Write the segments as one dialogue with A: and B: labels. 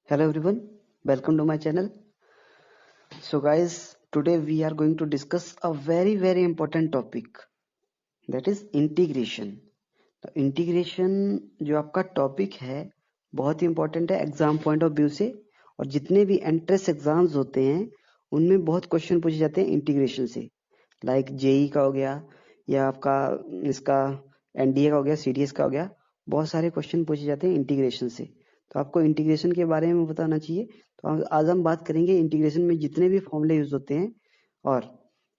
A: Hello everyone, welcome to my channel. So guys, today we are going to discuss a very important topic, that is integration. तो integration जो आपका topic है बहुत ही important है exam point of view से, और जितने भी एंट्रेंस एग्जाम्स होते हैं उनमें बहुत क्वेश्चन पूछे जाते हैं इंटीग्रेशन से, लाइक जेई का हो गया या आपका इसका एनडीए का हो गया, सीडीएस का हो गया, बहुत सारे क्वेश्चन पूछे जाते हैं इंटीग्रेशन से। तो आपको इंटीग्रेशन के बारे में बताना चाहिए। तो आज हम बात करेंगे इंटीग्रेशन में जितने भी फॉर्मूले यूज होते हैं और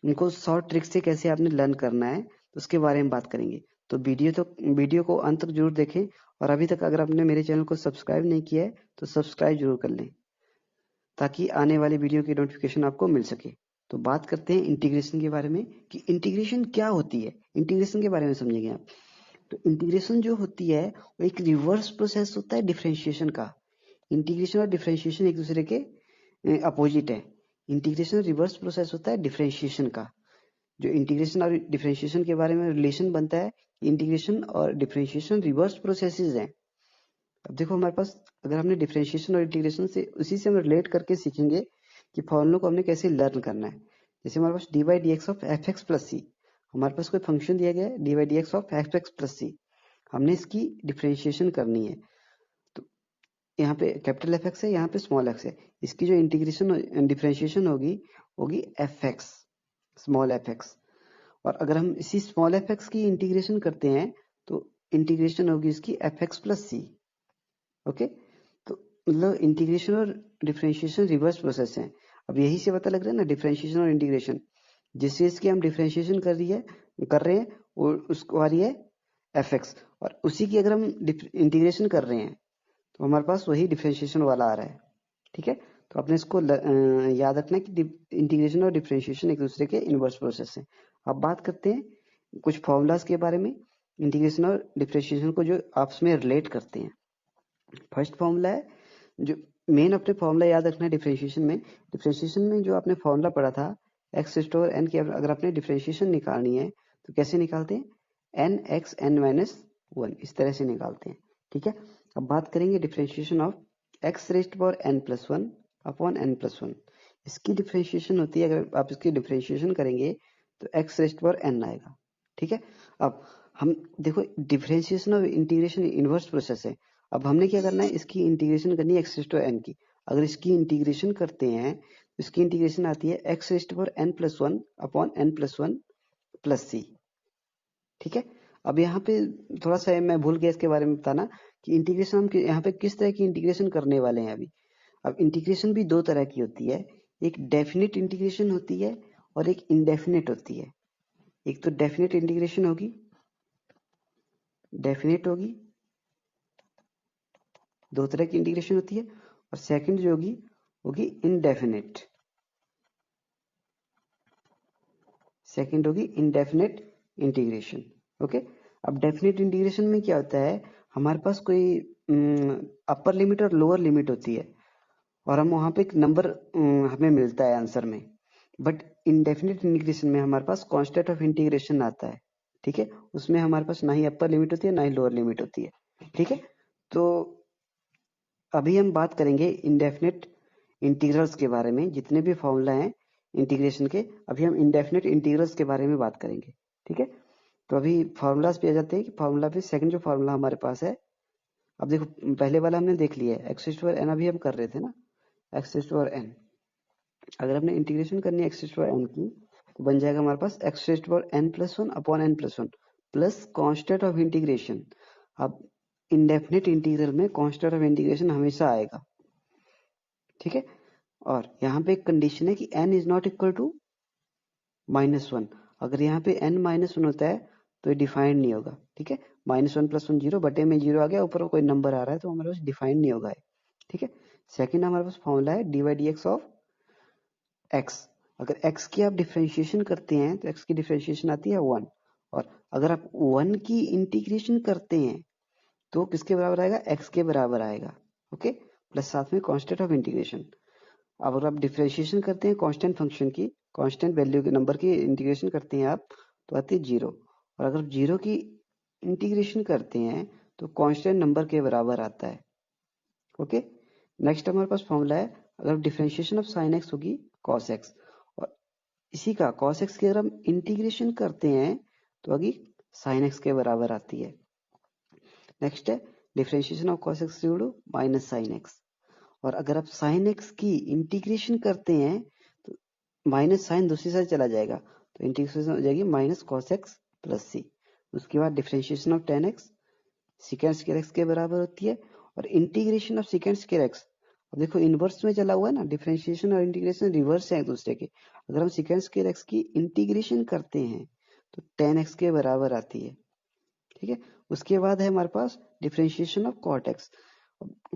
A: उनको शॉर्ट ट्रिक से कैसे आपने लर्न करना है, तो उसके बारे में बात करेंगे। तो वीडियो को अंत तक जरूर देखें, और अभी तक अगर आपने मेरे चैनल को सब्सक्राइब नहीं किया है तो सब्सक्राइब जरूर कर लें ताकि आने वाली वीडियो की नोटिफिकेशन आपको मिल सके। तो बात करते हैं इंटीग्रेशन के बारे में कि इंटीग्रेशन क्या होती है। इंटीग्रेशन के बारे में समझेंगे आप। तो इंटीग्रेशन जो होती है वो एक रिवर्स प्रोसेस होता है डिफरेंशिएशन का। इंटीग्रेशन और डिफरेंशिएशन एक दूसरे के अपोजिट है। इंटीग्रेशन रिवर्स प्रोसेस होता है डिफरेंशिएशन का। जो इंटीग्रेशन और डिफरेंशिएशन के बारे में रिलेशन बनता है, इंटीग्रेशन और डिफरेंशिएशन रिवर्स प्रोसेसेस हैं। अब देखो हमारे पास, अगर हमने डिफरेंशिएशन और इंटीग्रेशन से उसी से हम रिलेट करके सीखेंगे कि फॉर्मूलों को हमने कैसे लर्न करना है। जैसे हमारे पास d by d x of f x plus c, हमारे पास कोई फंक्शन दिया गया है d by d x of f x plus c, हमने इसकी डिफरेंशिएशन करनी है। तो यहाँ पे कैपिटल एफ एक्स है, यहाँ पे स्मॉल एक्स है, इसकी जो इंटीग्रेशन डिफरेंशिएशन होगी होगी F x small F x. और अगर हम इसी स्मॉल एफ एक्स की इंटीग्रेशन करते हैं तो इंटीग्रेशन होगी इसकी एफ एक्स प्लस सी। ओके, तो मतलब इंटीग्रेशन और डिफरेंशिएशन रिवर्स प्रोसेस है। अब यही से पता लग रहा है ना, डिफरेंशिएशन और इंटीग्रेशन, जिस चीज की हम डिफरेंशिएशन कर रहे हैं वो उसको आ रही है एफ एक्स, और उसी की अगर हम इंटीग्रेशन कर रहे हैं तो हमारे पास वही डिफरेंशिएशन वाला आ रहा है। ठीक है, तो आपने इसको याद रखना है कि इंटीग्रेशन और डिफरेंशिएशन एक दूसरे के इनवर्स प्रोसेस है। अब बात करते हैं कुछ फॉर्मूलाज के बारे में, इंटीग्रेशन और डिफरेंशिएशन को जो आपस में रिलेट करते हैं। फर्स्ट फॉर्मूला है जो मेन, अपने फॉर्मूला याद रखना है डिफरेंशिएशन में जो आपने फॉर्मूला पढ़ा था एक्स स्टोर एन की, अगर आपने डिफरेंशिएशन निकालनी है तो कैसे निकालते हैं, N X N minus one, इस तरह से निकालते हैं। ठीक है, अब बात करेंगे differentiation of X rest power N plus one upon N plus one. इसकी डिफरेंशिएशन होती है, अगर आप इसकी डिफरेंशिएशन करेंगे तो एक्स रेस्ट पावर एन आएगा। ठीक है, अब हम देखो डिफरेंशिएशन और इंटीग्रेशन इनवर्स प्रोसेस है। अब हमने क्या करना है, इसकी इंटीग्रेशन करनी है एक्स रेस्ट पावर एन की। अगर इसकी इंटीग्रेशन करते हैं तो इसकी इंटीग्रेशन आती है x rest power N plus one upon N plus one plus c. ठीक है, अब यहाँ पे थोड़ा सा मैं भूल गया इसके बारे में बताना कि इंटीग्रेशन हम यहाँ पे किस तरह की इंटीग्रेशन करने वाले हैं अभी। अब इंटीग्रेशन भी दो तरह की होती है, एक डेफिनेट इंटीग्रेशन होती है और एक इनडेफिनेट होती है। एक तो डेफिनेट इंटीग्रेशन होगी, डेफिनेट होगी, दो तरह की इंटीग्रेशन होती है, और सेकंड जो होगी होगी इनडेफिनेट। सेकंड होगी इनडेफिनेट इंटीग्रेशन। ओके, अब डेफिनेट इंटीग्रेशन में क्या होता है, हमारे पास कोई अपर लिमिट और लोअर लिमिट होती है और हम वहां पे एक नंबर हमें मिलता है आंसर में। बट इनडेफिनेट इंटीग्रेशन में हमारे पास कांस्टेंट ऑफ इंटीग्रेशन आता है। ठीक है, उसमें हमारे पास ना ही अपर लिमिट होती है ना ही लोअर लिमिट होती है। ठीक है, तो अभी हम बात करेंगे इंडेफिनेट इंटीग्रल्स के बारे में, जितने भी फॉर्मूला हैं इंटीग्रेशन के, अभी हम इंडेफिनेट इंटीग्रल्स के बारे में बात करेंगे। ठीक है, तो अभी फॉर्मूलाज पे आ जाते हैं कि फॉर्मूला पे सेकंड जो फॉर्मूला हमारे पास है, अब देखो पहले वाला हमने देख लिया है एक्स पावर एन, अभी हम कर रहे थे ना एक्स पावर एन। अगर हमने इंटीग्रेशन करनी है एक्स पावर एन की तो बन जाएगा हमारे पास x power N plus one upon N plus one plus constant of integration. अब इंडेफिनेट इंटीग्रल में कांस्टेंट ऑफ इंटीग्रेशन हमेशा आएगा। ठीक है, और यहाँ पे एक कंडीशन है कि n is not equal to minus one. अगर यहाँ पे n माइनस वन होता है तो ये डिफाइंड नहीं होगा। ठीक है, minus one plus one zero, बटे में जीरो आ गया, ऊपर कोई नंबर आ रहा है तो हमारे पास डिफाइंड नहीं होगा। ठीक है, सेकंड हमारे पास फॉर्मूला है d by d x of x. अगर x की आप डिफरेंशिएशन करते हैं तो x की डिफरेंशिएशन आती है वन, और अगर आप वन की इंटीग्रेशन करते हैं तो किसके बराबर आएगा, x के बराबर आएगा। ओके, प्लस साथ में कांस्टेंट ऑफ इंटीग्रेशन। अब अगर आप डिफरेंशिएशन करते हैं कांस्टेंट फंक्शन की, कांस्टेंट वैल्यू के नंबर की इंटीग्रेशन करते हैं आप तो आती है जीरो, और अगर जीरो की इंटीग्रेशन करते हैं तो कांस्टेंट नंबर के बराबर आता है। ओके, नेक्स्ट हमारे पास फॉर्मूला है, अगर डिफरेंशिएशन ऑफ साइन एक्स होगी कॉस एक्स, और इसी का कॉस एक्स की अगर हम इंटीग्रेशन करते हैं तो आगे साइन एक्स के बराबर आती है। नेक्स्ट है differentiation of cos x minus sine x, और अगर आप साइन एक्स की इंटीग्रेशन करते हैं तो माइनस साइन दूसरी साइड चला जाएगा, तो इंटीग्रेशन हो जाएगी माइनस कॉस एक्स प्लस सी। उसके बाद differentiation of tan X sec square X के बराबर होती है, और integration of sec square X, अब देखो इनवर्स में चला हुआ है ना, डिफरेंशिएशन और इंटीग्रेशन रिवर्स है एक दूसरे के। अगर हम सिकेंड स्क्वायर एक्स की इंटीग्रेशन करते हैं तो टेन एक्स के बराबर आती है, ठीक है। उसके बाद है हमारे पास differentiation of cot x.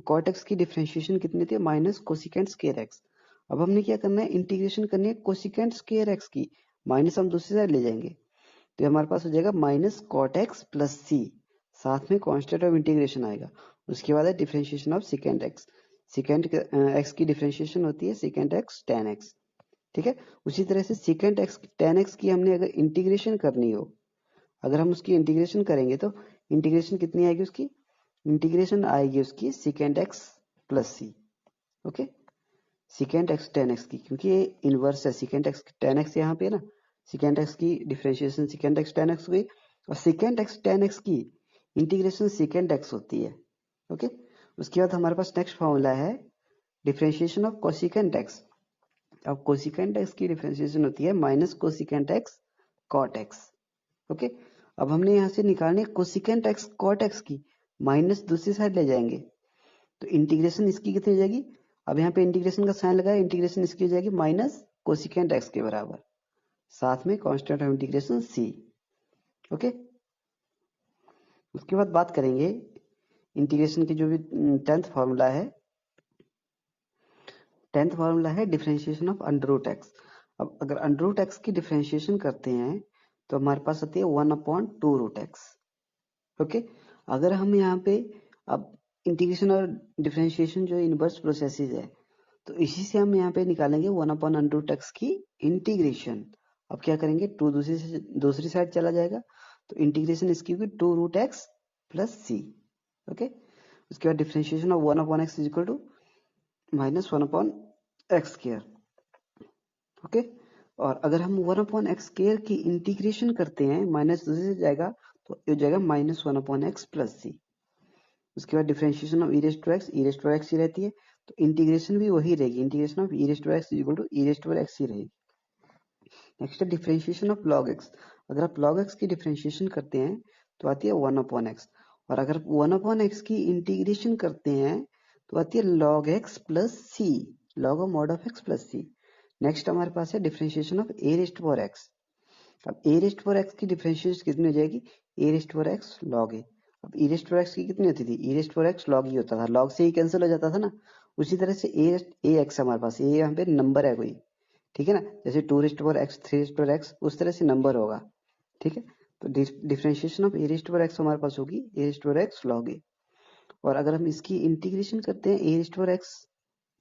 A: Cot x की डिफरेंशिएशन कितनी थी, माइनस कोसिकेंड स्क्वायर एक्स। अब हमने क्या करना है, इंटीग्रेशन करनी है कोसिकेंड स्क्वायर एक्स की, माइनस हम दूसरी साइड ले जाएंगे, तो हमारे पास हो जाएगा माइनस कॉट एक्स प्लस सी, साथ में कांस्टेंट ऑफ इंटीग्रेशन आएगा। उसके बाद है differentiation of second x. Second X की डिफरेंशिएशन होती है सेकेंड एक्स टेन एक्स, ठीक है। उसी तरह से सेकेंड एक्स टेन एक्स की हमने अगर इंटीग्रेशन करनी हो, अगर हम उसकी इंटीग्रेशन करेंगे तो इंटीग्रेशन कितनी आएगी, उसकी इंटीग्रेशन आएगी उसकी सेकेंड एक्स प्लस सी, okay. Second x tan x की, क्योंकि ये इनवर्स है, सेकेंड एक्स टेन एक्स यहाँ पे है ना, सेकेंड एक्स की differentiation sec x tan X हुई, और सेकेंड एक्स टेन एक्स की इंटीग्रेशन सेकेंड एक्स होती है, ओके। उसके बाद हमारे पास नेक्स्ट फॉर्मूला है डिफरेंशिएशन ऑफ कोसिकेंट एक्स। अब कोसिकेंट एक्स की डिफरेंशिएशन होती है minus cosecant X cot X, okay. अब हमने यहाँ से निकालनी है कोसिकेंट एक्स कॉट एक्स की, माइनस दूसरी साइड ले जाएंगे, तो इंटीग्रेशन इसकी कितनी हो जाएगी, अब यहाँ पे इंटीग्रेशन का साइन लगाया, इंटीग्रेशन इसकी हो जाएगी माइनस कोसिकेंट एक्स के बराबर, साथ में constant of integration C, okay. उसके बाद बात करेंगे इंटीग्रेशन की जो भी टेंथ फार्मूला है, टेंथ फार्मूला है differentiation of under root X. अब अगर अंडर रूट एक्स की डिफरेंशिएशन करते हैं तो हमारे पास आती है 1/2 रूट एक्स, ओके। अगर हम यहाँ पे अब इंटीग्रेशन और डिफरेंशिएशन जो इनवर्स प्रोसेसेस है, तो इसी से हम यहाँ पे निकालेंगे 1/अंडर रूट एक्स की इंटीग्रेशन। अब क्या करेंगे, टू दूसरी साइड चला जाएगा, तो इंटीग्रेशन इसकी होगी 2 रूट एक्स प्लस सी, ओके। उसके बाद differentiation of 1/x is equal to minus 1/x square, okay. और अगर हम 1/x स्क्वायर की इंटीग्रेशन करते हैं, माइनस दूसरी से जाएगा तो ये हो जाएगा माइनस 1/x प्लस सी। उसके बाद differentiation of e raised to x ही रहती है, तो इंटीग्रेशन भी वही रहेगी, integration of e raised to x equal to e raised to x ही रहेगी। नेक्स्ट है डिफरेंशिएशन ऑफ लॉग एक्स। अगर आप लॉग एक्स की डिफरेंशिएशन करते हैं तो आती है 1/x, और अगर 1/x की इंटीग्रेशन करते हैं तो आती है log x plus C, log mod of x plus C. Next हमारे पास है differentiation of A rest power X. अब ए रेस्ट पावर एक्स की डिफरेंशिएशन कितनी हो जाएगी, A rest power X log A. अब ई रेस्ट पावर एक्स की कितनी होती थी, E rest power X log E होता था, log से ही कैंसिल हो जाता था ना। उसी तरह से ए एक्स हमारे पास, ये यहाँ पे नंबर है कोई, ठीक है ना, जैसे 2 rest power x 3 rest power x उस तरह से नंबर होगा, ठीक है। तो differentiation of A rest power x हमारे पास होगी ए रेस्ट पावर एक्स log ए, और अगर हम इसकी इंटीग्रेशन करते हैं ए रेस्ट पावर एक्स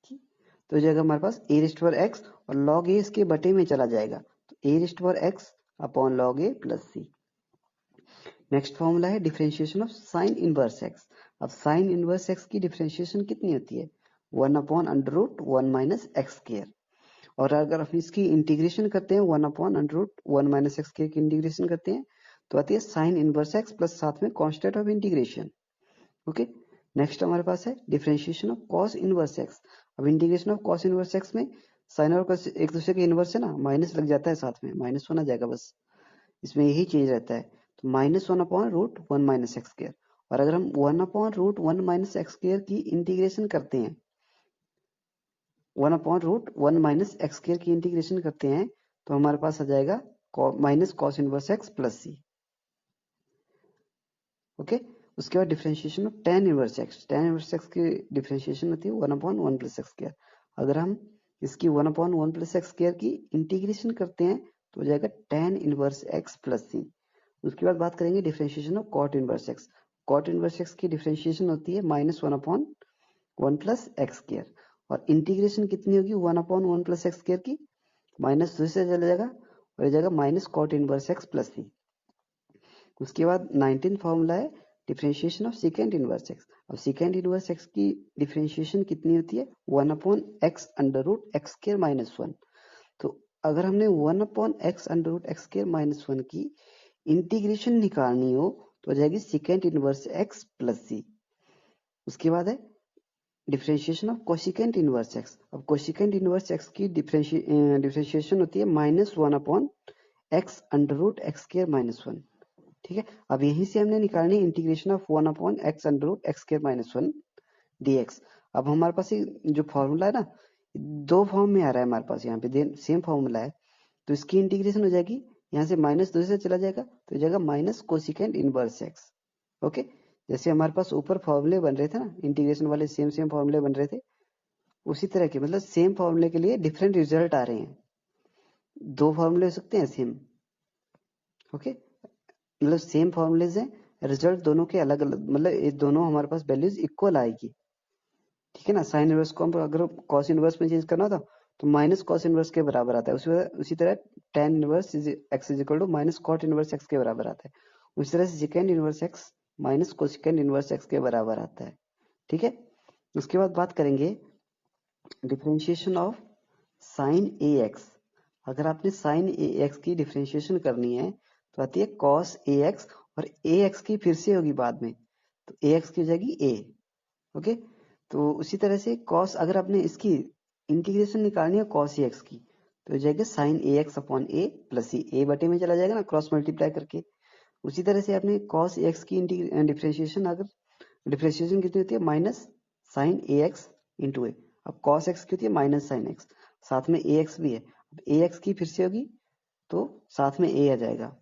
A: की, तो हो जाएगा हमारे पास ए रेस्ट पावर एक्स, और log ए इसके बटे में चला जाएगा, तो a rest power x upon log a plus C. Next formula है differentiation of sine inverse x. अब साइन इनवर्स एक्स की डिफरेंशिएशन कितनी होती है, 1/√1 माइनस एक्स स्क्वायर, और अगर हम इसकी इंटीग्रेशन करते हैं 1/√1 माइनस एक्स स्क्वायर की इंटीग्रेशन करते हैं तो आती है साइन इनवर्स एक्स प्लस साथ में constant of integration, okay. Next हमारे पास है differentiation of cos inverse x. अब integration of cos inverse x में साइन और कॉस एक दूसरे के इनवर्स है ना, माइनस लग जाता है साथ में, माइनस होना जाएगा बस, इसमें यही चेंज रहता है, तो -1/√1 माइनस एक्स स्क्वायर। और अगर हम 1/√1 माइनस एक्स स्क्वायर की इंटीग्रेशन करते हैं, 1/√1 माइनस एक्स स्क्वायर की इंटीग्रेशन करते हैं तो हमारे पास आ जाएगा minus cos inverse x plus सी, ओके। उसके बाद differentiation of tan inverse x, tan inverse x की डिफरेंशिएशन होती है 1/1 प्लस एक्स स्क्वायर। अगर हम इसकी 1/1 प्लस एक्स स्क्वायर की इंटीग्रेशन करते हैं तो हो जाएगा tan इनवर्स एक्स प्लस सी। उसके बाद बात करेंगे differentiation of cot inverse x. Cot inverse x की डिफरेंशिएशन होती है -1/1 प्लस एक्स स्क्वायर, और इंटीग्रेशन कितनी होगी 1/1 प्लस एक्स स्क्वायर की, माइनस दूसरे से चला जाएगा और हो जाएगा minus cot inverse x plus सी। उसके बाद 19th फॉर्मूला है differentiation of second inverse x. अब सेकेंड इनवर्स एक्स की डिफरेंशिएशन कितनी होती है, 1/x√x²-1। तो अगर हमने 1/x√x² - 1 की इंटीग्रेशन निकालनी हो तो हो जाएगी सेकेंड इनवर्स एक्स प्लस सी। उसके बाद है differentiation of cosecant inverse x. अब कोसिकेंट इनवर्स एक्स की डिफरेंशिएशन होती है -1/x√x²-1। ठीक है, अब यहीं से हमने निकालनी है इंटीग्रेशन ऑफ 1/x√x²-1 dx। अब हमारे पास जो फॉर्मूला है ना, दो फॉर्म में आ रहा है हमारे पास, यहाँ पे सेम फॉर्मूला है, तो इसकी इंटीग्रेशन हो जाएगी, यहाँ से माइनस दूसरे से चला जाएगा तो हो जाएगा minus cosecant inverse x. Okay, जैसे हमारे पास ऊपर फॉर्मूले बन रहे थे ना, इंटीग्रेशन वाले सेम सेम फॉर्मूले बन रहे थे, उसी तरह के, मतलब सेम फॉर्मूले के लिए डिफरेंट रिजल्ट आ रहे हैं। दो फॉर्मूले हो सकते हैं सेम, ओके, मतलब सेम फॉर्मूलेज हैं, रिजल्ट दोनों के अलग अलग, मतलब ये दोनों हमारे पास वैल्यूज इक्वल आएगी। ठीक है ना, साइन इनवर्स को हम अगर कॉस इनवर्स में चेंज करना था तो माइनस कॉस इनवर्स के बराबर आता है, उसी तरह tan inverse X is equal to minus cot inverse X के बराबर आता है, उसी तरह से sec inverse X minus cosec inverse X के बराबर आता है। ठीक है, उसके बाद बात करेंगे differentiation of sign A x. अगर आपने साइन ए एक्स की डिफरेंशिएशन करनी है तो आती है कॉस ए एक्स, और ए एक्स की फिर से होगी बाद में, तो ए एक्स की हो जाएगी ए। ओके, तो उसी तरह से कॉस, अगर आपने इसकी इंटीग्रेशन निकालनी है कॉस ए एक्स की तो हो जाएगा sign A x upon a plus सी, ए बटे में चला जाएगा ना क्रॉस मल्टीप्लाई करके। उसी तरह से आपने कॉस ए एक्स की डिफरेंशिएशन, अगर डिफरेंशिएशन कितनी होती है माइनस साइन ए एक्स इंटू ए। अब कॉस एक्स की होती है माइनस साइन एक्स, साथ में ए एक्स भी है, अब ए एक्स की फिर से होगी तो साथ में ए आ जाएगा।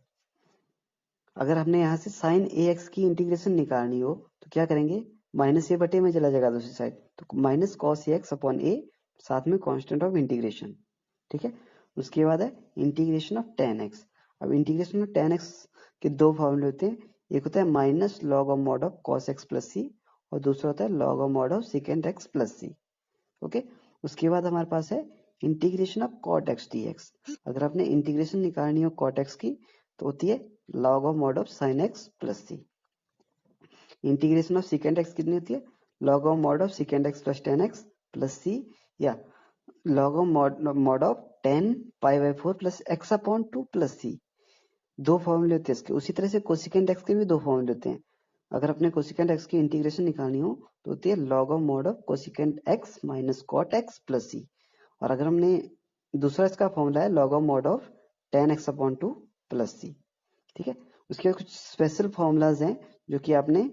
A: अगर हमने यहाँ से साइन ए एक्स की इंटीग्रेशन निकालनी हो तो क्या करेंगे, माइनस ए बटे में चला जाएगा दूसरी साइड, तो minus cos A x upon ए, साथ में कांस्टेंट ऑफ इंटीग्रेशन। ठीक है, उसके बाद है इंटीग्रेशन ऑफ tan एक्स। अब इंटीग्रेशन ऑफ tan एक्स के दो फॉर्मूले होते हैं, एक होता है minus log of mod of cos x plus c, और दूसरा होता है log of mod of second x plus C. Okay, उसके बाद हमारे पास है integration of cot x D x. अगर आपने इंटीग्रेशन निकालनी हो कॉट एक्स की तो होती है log of mod of sine x plus c. Integration of second x कितनी होती है, log of mod of second x plus tan x plus c, या log of mod of tan π/4 plus x upon 2 plus c. दो फॉर्मूले होते हैं इसके। उसी तरह से कोसिकेंट एक्स के भी दो फॉर्मूले होते हैं। अगर अपने कोसिकेंट एक्स की इंटीग्रेशन निकालनी हो तो होती है log of mod of cosecant x minus cot x plus c, और अगर हमने दूसरा इसका फॉर्मूला है log of mod of tan x upon 2 plus c. ठीक है, उसके बाद कुछ स्पेशल फॉर्मूलाज हैं जो कि आपने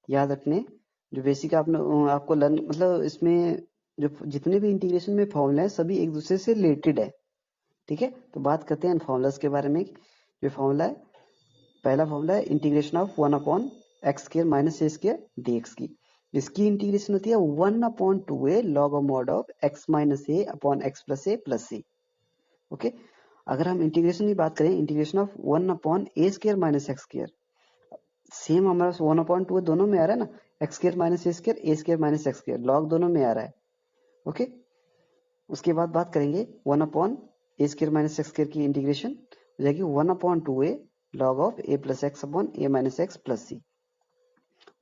A: याद रखने, जो बेसिक आपको लर्न, मतलब इसमें जो जितने भी इंटीग्रेशन में फॉर्मूला है सभी एक दूसरे से रिलेटेड है। ठीक है, तो बात करते हैं इन फॉर्मूलाज के बारे में। जो फॉर्मूला है, पहला फॉर्मूला है integration of 1/x² - a² dx की। इसकी इंटीग्रेशन होती है 1/2a log of mod of x - a upon x plus a plus c। Okay, अगर हम इंटीग्रेशन की बात करें, integration of 1/a² - x², same हमारा 1/2 दोनों में आ रहा है ना, x² - a², a² - x², log दोनों में आ रहा है। ओके, उसके बाद बात करेंगे 1/a² - x² की इंटीग्रेशन हो जाएगी 1/2a log of a plus x upon a - x plus सी।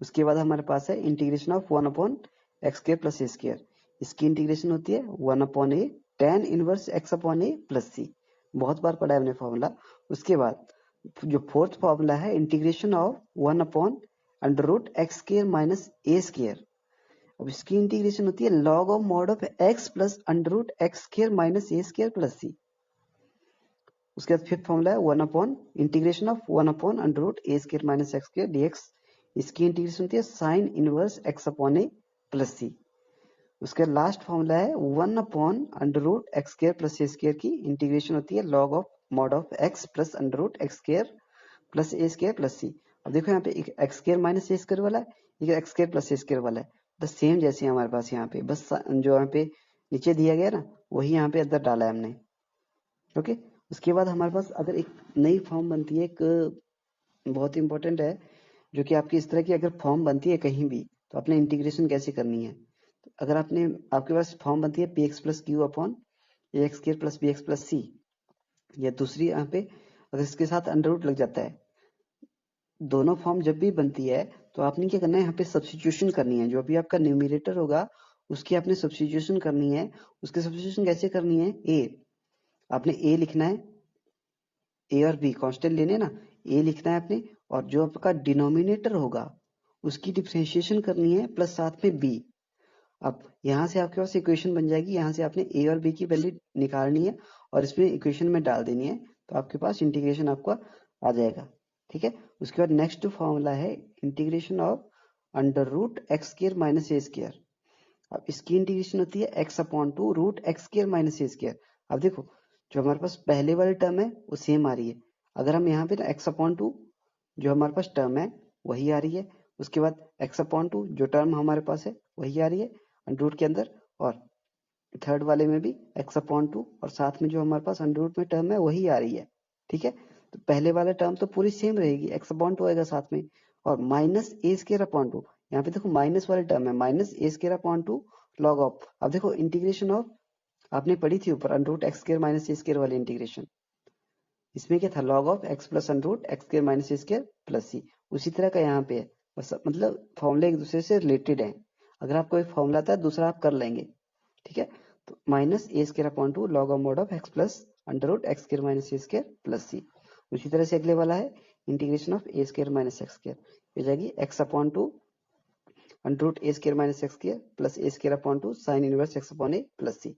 A: उसके बाद हमारे पास है integration of 1/x² plus a², इसकी इंटीग्रेशन होती है 1/a tan inverse x upon a plus c. बहुत बार पढ़ा है हमने फॉर्मूला। उसके बाद जो फोर्थ फॉर्मूला है इंटीग्रेशन ऑफ 1/√x² - a², अब इसकी इंटीग्रेशन होती है log of mod of x plus √x² - a² plus सी। उसके बाद फिफ्थ फॉर्मूला है integration of 1/√a² - x² dx, इसकी इंटीग्रेशन होती है sine inverse x upon a plus सी। उसके लास्ट फॉर्मूला है 1/√x² प्लस a² की इंटीग्रेशन होती है log of mod of x plus √x² plus a² plus c. अब देखो यहाँ पे एक x² माइनस a² वाला है, एक x² प्लस a² वाला है, बस सेम जैसे हमारे पास यहाँ पे, बस जो यहाँ पे नीचे दिया गया ना वही यहाँ पे अंदर डाला है हमने। ओके, उसके बाद हमारे पास अगर एक नई फॉर्म बनती है, एक बहुत इंपॉर्टेंट है, जो कि आपकी इस तरह की अगर फॉर्म बनती है कहीं भी तो आपने इंटीग्रेशन कैसे करनी है। तो अगर आपके पास फॉर्म बनती है px plus q upon ax² plus bx plus c, या दूसरी यहाँ पे अगर इसके साथ अंडर रूट लग जाता है, दोनों फॉर्म जब भी बनती है तो आपने क्या करना है, यहाँ पे सब्स्टिट्यूशन करनी है। जो अभी आपका न्यूमिनेटर होगा उसकी आपने सब्स्टिट्यूशन करनी है। उसकी सब्स्टिट्यूशन कैसे करनी है, आपने ए लिखना है, ए और बी कांस्टेंट लेने ना, ए लिखना है आपने, और जो आपका डिनोमिनेटर होगा उसकी डिफरेंशिएशन करनी है प्लस साथ में बी। अब यहाँ से आपके पास इक्वेशन बन जाएगी, यहाँ से आपने ए और बी की वैल्यू निकालनी है और इसमें इक्वेशन में डाल देनी है, तो आपके पास इंटीग्रेशन आपका आ जाएगा। ठीक है, उसके बाद नेक्स्ट फॉर्मूला है integration of under root x square minus a square. अब इसकी इंटीग्रेशन होती है x upon two root x square minus a square. अब देखो जो हमारे पास पहले वाली टर्म है वो सेम आ रही है। अगर हम यहाँ पे ना एक्स अपॉन टू जो हमारे पास टर्म है वही आ रही है, उसके बाद एक्स अपॉन टू जो टर्म हमारे पास है वही आ रही है अंडर रूट के अंदर, और थर्ड वाले में भी एक्स अपॉन टू और साथ में जो हमारे पास अंडर रूट में टर्म है वही आ रही है। ठीक है, तो पहले वाला टर्म तो पूरी सेम रहेगी, एक्स अपॉन टू आएगा साथ में, और minus a square upon two, यहाँ पे देखो माइनस वाले टर्म है, minus a square upon two log of. अब देखो इंटीग्रेशन ऑफ आपने पढ़ी थी ऊपर under root x square minus a square वाली इंटीग्रेशन, इसमें क्या था, log of x plus under root x square minus a square plus c. उसी तरह का यहाँ पे है, बस मतलब फॉर्मूले एक दूसरे से रिलेटेड है। अगर आपको एक फॉर्मूला आता है दूसरा आप कर लेंगे। ठीक है, तो minus a square upon two log of mod of x plus under root x square minus a square plus c. उसी तरह से अगले वाला है integration of a square minus x square, हो जाएगी x upon two under root a square minus x square plus a square upon two sine inverse x upon a plus c.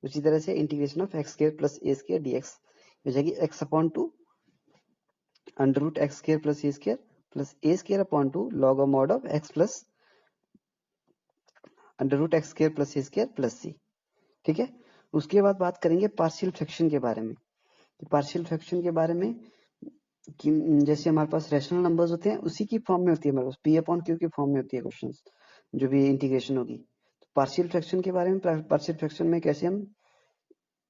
A: उसी तरह से integration of x square plus a square d x हो जाएगी x upon two under root x square plus a square plus a square upon two log of mod of x plus under root x square plus a square plus c. ठीक है, उसके बाद बात करेंगे partial fraction के बारे में। Partial fraction के बारे में कि जैसे हमारे पास रैशनल नंबर्स होते हैं उसी की फॉर्म में होती है, हमारे पास पी अपॉन क्यू की फॉर्म में होती है क्वेश्चन जो भी इंटीग्रेशन होगी। तो पार्शियल फ्रैक्शन के बारे में, पार्शियल फ्रैक्शन में कैसे हम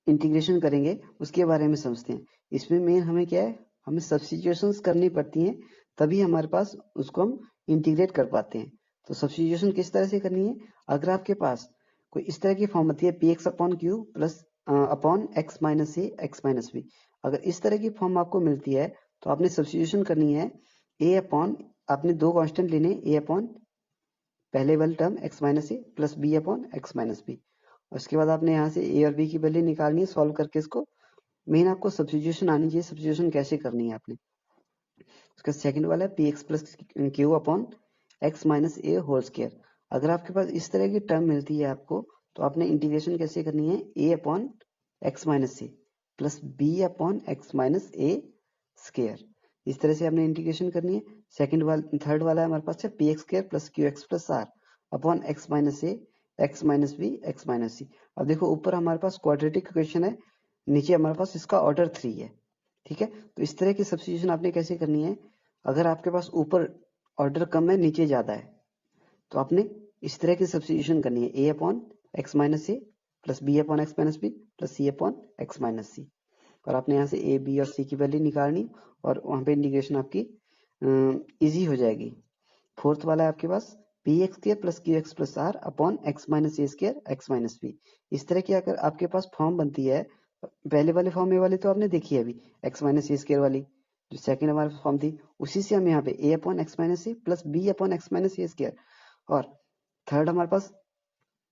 A: इंटीग्रेशन करेंगे उसके बारे में समझते हैं। इसमें मेन हमें क्या है, हमें सब्स्टिट्यूशंस करनी पड़ती हैं, तभी हमारे पास उसको हम इंटीग्रेट कर पाते हैं। तो सब्स्टिट्यूशन किस तरह से करनी है, अगर आपके पास कोई इस तरह की फॉर्म होती है p x upon q plus upon x minus a x minus b, अगर इस तरह की फॉर्म आपको मिलती है तो आपने सब्स्टिट्यूशन करनी है ए अपॉन, आपने दो कांस्टेंट लेने, ए अपॉन पहले वाली term x minus a plus b upon x minus b. उसके बाद आपने यहाँ से ए और बी की वैल्यू निकालनी है सॉल्व करके इसको। मेन आपको सब्स्टिट्यूशन आनी चाहिए, सब्स्टिट्यूशन कैसे करनी है आपने। उसका सेकंड वाला है p x plus q upon x minus a whole square. अगर आपके पास इस तरह की टर्म मिलती है आपको तो आपने इंटीग्रेशन कैसे करनी है, a upon x minus a plus b upon x minus a square, इस तरह से आपने इंटीग्रेशन करनी है। सेकंड वाला, थर्ड वाला हमारे पास है p x square plus q x plus r upon x minus a x minus b x minus c. अब देखो ऊपर हमारे पास क्वाड्रेटिक इक्वेशन है, नीचे हमारे पास इसका ऑर्डर 3 है। ठीक है, तो इस तरह की सब्स्टिट्यूशन आपने कैसे करनी है, अगर आपके पास ऊपर ऑर्डर कम है नीचे ज्यादा है तो आपने इस तरह की सब्स्टिट्यूशन करनी है, a upon x minus a plus b upon x minus b plus c upon x minus c, और आपने यहाँ से ए बी और सी की वैल्यू निकालनी और वहां पे इंटीग्रेशन आपकी इजी हो जाएगी। फोर्थ वाला है आपके पास p x square plus q x plus r upon x minus a square x minus b. इस तरह की अगर आपके पास फॉर्म बनती है, पहले वाले फॉर्म में वाली तो आपने देखी है अभी एक्स माइनस ए स्क्वायर वाली, जो सेकंड हमारे फॉर्म थी उसी से हम यहाँ पे a upon x minus a plus b upon x minus a square, और थर्ड हमारे पास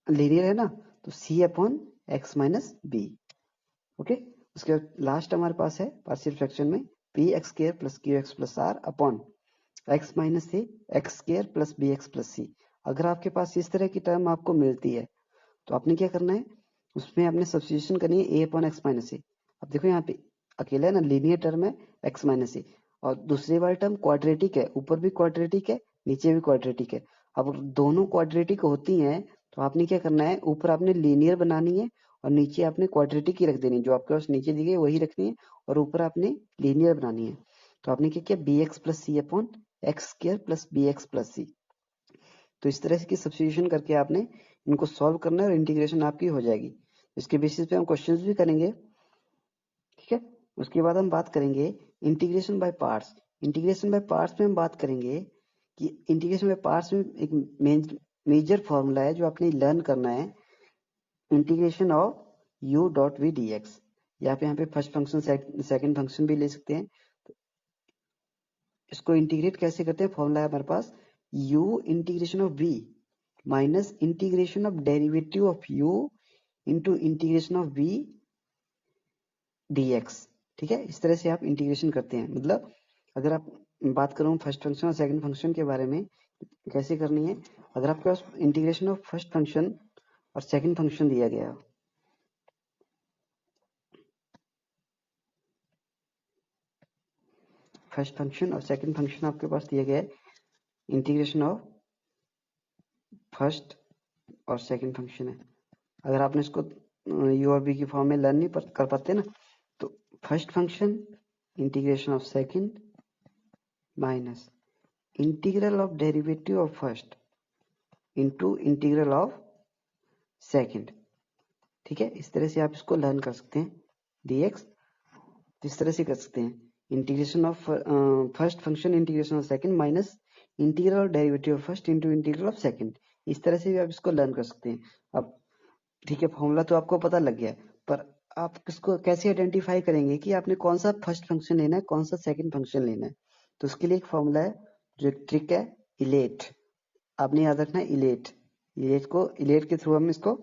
A: लीनियर है ना तो c upon x minus b. Okay, उसके बाद लास्ट हमारे पास है पार्शियल फ्रैक्शन में p x square plus q x plus r upon x minus a x square plus b x plus c. अगर आपके पास इस तरह की टर्म आपको मिलती है तो आपने क्या करना है, उसमें आपने सब्स्टिट्यूशन करनी है ए अपॉन एक्स माइनस ए। अब देखो यहाँ पे अकेला है ना, लीनियर टर्म है एक्स माइनस ए, और दूसरी वाली टर्म क्वाड्रेटिक है, ऊपर भी क्वाड्रेटिक है नीचे भी क्वाड्रेटिक है। अब दोनों क्वाड्रेटिक होती हैं तो आपने क्या करना है, ऊपर आपने लीनियर बनानी है और नीचे आपने क्वाड्रेटिक ही रख देनी है, जो आपके पास नीचे दी गई वही रखनी है और ऊपर आपने लीनियर बनानी है। तो आपने क्या किया, b x plus c upon x square plus b x plus c. तो इस तरह की सब्स्टिट्यूशन करके आपने इनको सॉल्व करना है और इंटीग्रेशन आपकी हो जाएगी। इसके बेसिस पे हम क्वेश्चंस भी करेंगे। ठीक है, उसके बाद हम बात करेंगे integration by parts. Integration by parts में हम बात करेंगे कि इंटीग्रेशन बाय पार्ट्स में एक मेजर फॉर्मूला है जो आपने लर्न करना है, integration of u dot V D X. यहाँ पे फर्स्ट फंक्शन सेकंड फंक्शन भी ले सकते हैं। इसको इंटीग्रेट कैसे करते हैं, फॉर्मूला है हमारे पास u integration of v minus integration of derivative of u into integration of v dx। ठीक है, इस तरह से आप इंटीग्रेशन करते हैं। मतलब अगर आप बात करूं फर्स्ट फंक्शन और सेकंड फंक्शन के बारे में कैसे करनी है, अगर आपके पास इंटीग्रेशन ऑफ फर्स्ट फंक्शन और सेकंड फंक्शन दिया गया, फर्स्ट फंक्शन और सेकंड फंक्शन आपके पास दिया गया है, इंटीग्रेशन ऑफ फर्स्ट और सेकंड फंक्शन है। अगर आपने इसको यू और बी की फॉर्म में लर्न नहीं कर पाते ना, तो first function integration of second minus integral of derivative of first into integral of second. ठीक है, इस तरह से आप इसको लर्न कर सकते हैं dx। इस तरह से कर सकते हैं integration of first function integration of second minus integral of derivative of first into integral of second. इस तरह से भी आप इसको लर्न कर सकते हैं। अब ठीक है, फॉर्मूला तो आपको पता लग गया है, पर आप इसको कैसे आइडेंटिफाई करेंगे कि आपने कौन सा फर्स्ट फंक्शन लेना है, कौन सा सेकंड फंक्शन लेना है। तो उसके लिए एक फॉर्मूला है, जो एक ट्रिक है, इलेट। आपने याद रखना है इलेट। इलेट के थ्रू हम इसको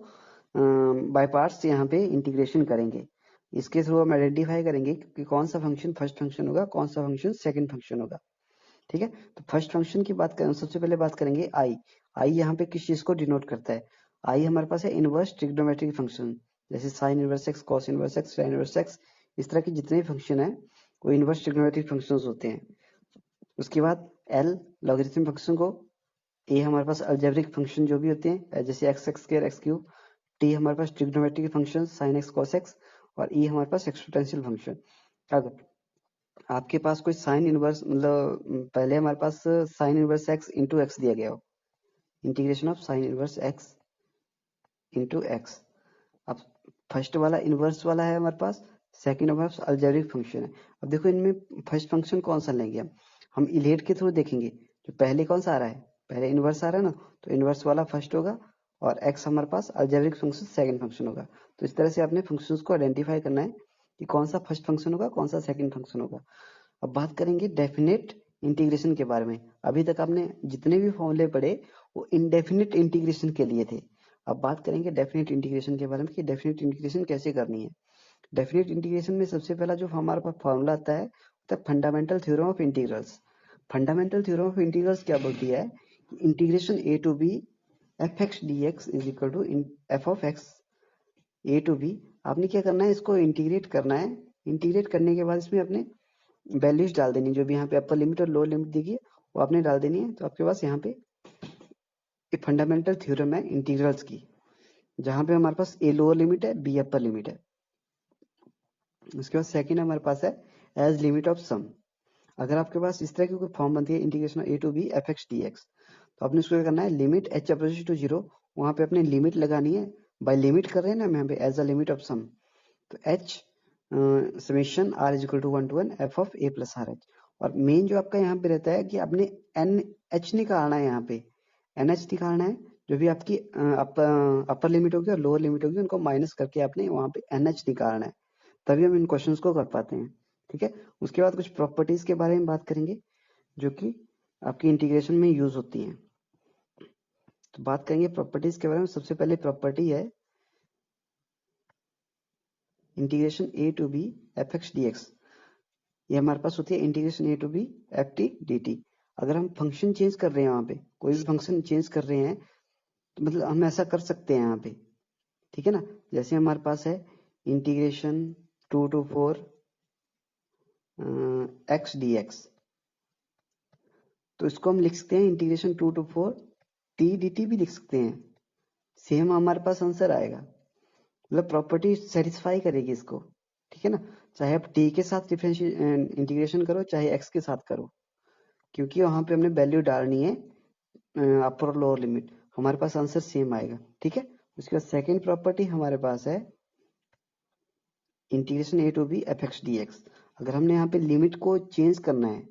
A: बाय पार्ट्स यहाँ पे इंटीग्रेशन करेंगे। इसके थ्रू हम आइडेंटिफाई करेंगे कि कौन सा फंक्शन फर्स्ट फंक्शन होगा, कौन सा फंक्शन सेकंड फंक्शन होगा। ठीक है, तो फर्स्ट फंक्शन की बात करें, सबसे पहले बात करेंगे आई। आई यहाँ पे किस चीज को डिनोट करता है? आई हमारे पास है इनवर्स ट्रिग्नोमेट्रिक फंक्शन, जैसे sign inverse x, cos inverse x, tan inverse x, इस तरह के जितने भी फंक्शन है वो इनवर्स ट्रिग्नोमेट्रिक फंक्शंस होते हैं। उसके बाद एल लॉगरिथम फंक्शन को, ए हमारे पास अलजेब्रिक फंक्शन जो भी होते हैं जैसे x x square x cube, T हमारे पास trigonometric function sine x cos x, और ई हमारे पास एक्सपोनेंशियल फंक्शन। अगर आपके पास कोई साइन इनवर्स, मतलब पहले हमारे पास sine inverse x into x दिया गया हो, integration of sine inverse x into x. अब फर्स्ट वाला इनवर्स वाला है हमारे पास, सेकंड हमारे पास अलजेब्रिक फंक्शन है। अब देखो इनमें फर्स्ट फंक्शन कौन सा लेंगे हम इलेट के थ्रू देखेंगे। जो पहले कौन सा आ रहा है, पहले इनवर्स आ रहा है ना, तो इनवर्स वाला फर्स्ट होगा और एक्स हमारे पास अलजेब्रिक फंक्शन सेकंड फंक्शन होगा। तो इस तरह से आपने फंक्शंस को आइडेंटिफाई करना है कि कौन सा फर्स्ट फंक्शन होगा, कौन सा सेकंड फंक्शन होगा। अब बात करेंगे डेफिनेट इंटीग्रेशन के बारे में। अभी तक आपने जितने भी फॉर्मूले पढ़े वो इनडेफिनेट इंटीग्रेशन के लिए थे। अब बात करेंगे डेफिनेट इंटीग्रेशन के बारे में कि डेफिनेट इंटीग्रेशन कैसे करनी है। डेफिनेट इंटीग्रेशन में सबसे पहला जो हमारे पास फॉर्मूला आता है वो fundamental theorem of integrals. Fundamental theorem of integrals क्या बोलती है? Integration A to B F x D x is equal to F of X A to B. आपने क्या करना है, इसको इंटीग्रेट करना है। इंटीग्रेट करने के बाद इसमें अपने वैल्यूज डाल देनी, जो भी यहाँ पे अपर लिमिट और लोअर लिमिट देखिए वो आपने डाल देनी है। तो आपके पास यहाँ पे एक फंडामेंटल थ्योरम है इंटीग्रल्स की, जहां पे हमारे पास ए लोअर लिमिट है, बी अपर लिमिट है। उसके बाद सेकंड हमारे पास है एज लिमिट ऑफ सम। अगर आपके पास इस तरह की कोई फॉर्म बनती है integration A to B F x D x, तो आपने उसको क्या करना है, limit H approaches to zero, वहां पे अपने लिमिट लगानी है। बाय लिमिट कर रहे हैं ना हम यहाँ पे as a limit of sum, तो H summation R is equal to 1 to 1 F of A plus R H. और मेन जो आपका यहाँ पे रहता है कि आपने एन एच निकालना है, यहाँ पे एन एच निकालना है। जो भी आपकी अपर लिमिट होगी और लोअर लिमिट होगी उनको माइनस करके आपने वहां पे एन एच निकालना है, तभी हम इन क्वेश्चंस को कर पाते हैं। ठीक है, उसके बाद कुछ प्रॉपर्टीज के बारे में बात करेंगे जो कि आपकी इंटीग्रेशन में यूज होती हैं। तो बात करेंगे प्रॉपर्टीज के बारे में। सबसे पहले प्रॉपर्टी है integration A to B F x D x. ये हमारे पास होती है integration A to B F T D T. अगर हम फंक्शन चेंज कर रहे हैं, वहां पे कोई भी फंक्शन चेंज कर रहे हैं, तो मतलब हम ऐसा कर सकते हैं यहाँ पे। ठीक है ना, जैसे हमारे पास है integration 2 to 4 x D x, तो इसको हम लिख सकते हैं integration 2 to 4 T D T भी लिख सकते हैं। सेम हमारे पास आंसर आएगा, मतलब प्रॉपर्टी सेटिस्फाई करेगी इसको। ठीक है ना, चाहे आप टी के साथ डिफरेंशियल इंटीग्रेशन करो चाहे एक्स के साथ करो, क्योंकि वहां पे हमने वैल्यू डालनी है अपर और लोअर लिमिट, हमारे पास आंसर सेम आएगा। ठीक है, उसके बाद सेकेंड प्रॉपर्टी हमारे पास है integration A to B F x D x. अगर हमने यहाँ पे लिमिट को चेंज करना है,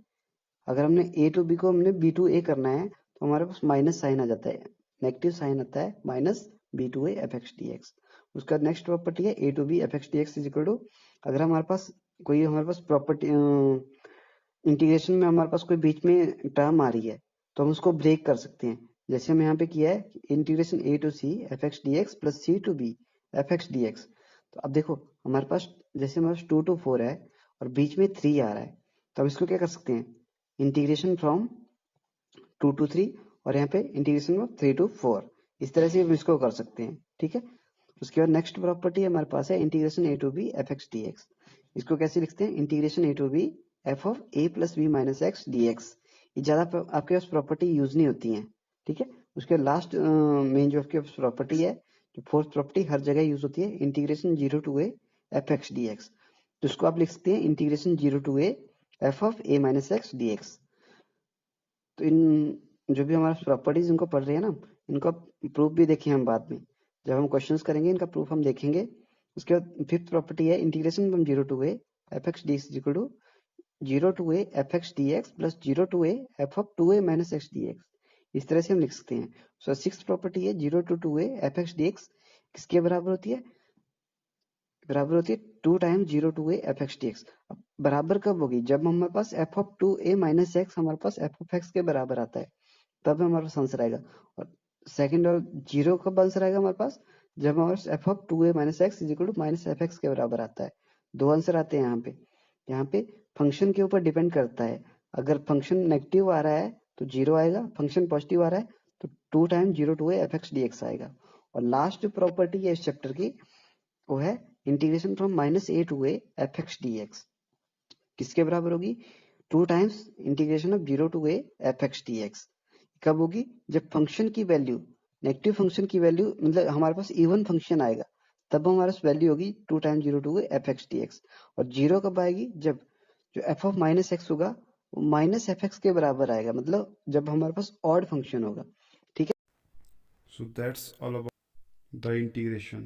A: अगर हमने ए टू बी को हमने बी टू ए करना है, तो हमारे पास माइनस साइन आ जाता है, नेगेटिव साइन आता है, minus b to a f x D x. उसका नेक्स्ट प्रॉपर्टी है a to B F x D x is equal to, अगर हमारे पास कोई प्रॉपर्टी इंटीग्रेशन में हमारे पास कोई बीच में टर्म आ रही है, तो हम उसको ब्रेक कर सकते हैं। जैसे हम यहाँ पे किया है integration a to c F x D x plus c to b F x D x. तो अब देखो हमारे पास जैसे हमारे पास 2 to 4 है और बीच में 3 आ रहा है, तो हम इसको क्या कर सकते हैं, इंटीग्रेशन फ्रॉम 2 to 3 और यहाँ पे इंटीग्रेशन ऑफ 3 to 4, इस तरह से हम इसको कर सकते हैं। ठीक है, उसके बाद नेक्स्ट प्रॉपर्टी हमारे पास है integration a to b F x D x. इसको कैसे लिखते हैं, integration a to b f of a plus b minus x D x. ये ज्यादा आपके पास प्रॉपर्टी यूज नहीं होती है। ठीक है, उसके लास्ट मेन जो आपके पास प्रॉपर्टी है, जो फोर्थ प्रॉपर्टी हर जगह यूज होती है, integration 0 to a f x D x. तो इसको आप लिख सकते हैं integration 0 to a f of a minus x D x. तो इन जो भी हमारे प्रॉपर्टीज इनको पढ़ रहे हैं ना, इनका प्रूफ भी देखें हम बाद में, जब हम क्वेश्चंस करेंगे इनका प्रूफ हम देखेंगे। उसके बाद फिफ्थ प्रॉपर्टी है integration from 0 to a f x D x equal to 0 to a f x D x plus 0 to a f of 2a minus x D x. इस तरह से हम लिख सकते हैं। सो सिक्स्थ प्रॉपर्टी है 0 to 2a f x D x किसके बराबर होती है, बराबर होती है 2 times 0 to a f x D x. अब बराबर कब होगी, जब हमारे पास f of 2a minus x हमारे पास एफ ऑफ एक्स के बराबर आता है, तब हमारे पास आंसर आएगा। और सेकंड और जीरो कब आंसर आएगा हमारे पास, जब हमारे पास f of 2a minus x is equal to minus f x के बराबर आता है। दो आंसर आते हैं यहाँ पे। यहाँ पे फंक्शन के ऊपर डिपेंड करता है, अगर फंक्शन नेगेटिव आ रहा है तो जीरो आएगा, फंक्शन पॉजिटिव आ रहा है तो 2 times 0 to a f x D x आएगा। और लास्ट जो प्रॉपर्टी है इस चैप्टर की वो है integration from minus a to a f x D x किसके बराबर होगी, 2 times integration of 0 to a f x D x. कब होगी, जब फंक्शन की वैल्यू, नेगेटिव फंक्शन की वैल्यू मतलब हमारे पास इवन फंक्शन आएगा, तब हमारे पास वैल्यू होगी 2 times 0 to f x D x. और जीरो कब आएगी, जब जो एफ ऑफ माइनस एक्स होगा वो माइनस एफ एक्स के बराबर आएगा, मतलब जब हमारे पास ऑड फंक्शन होगा। ठीक है,
B: So that's all about the integration.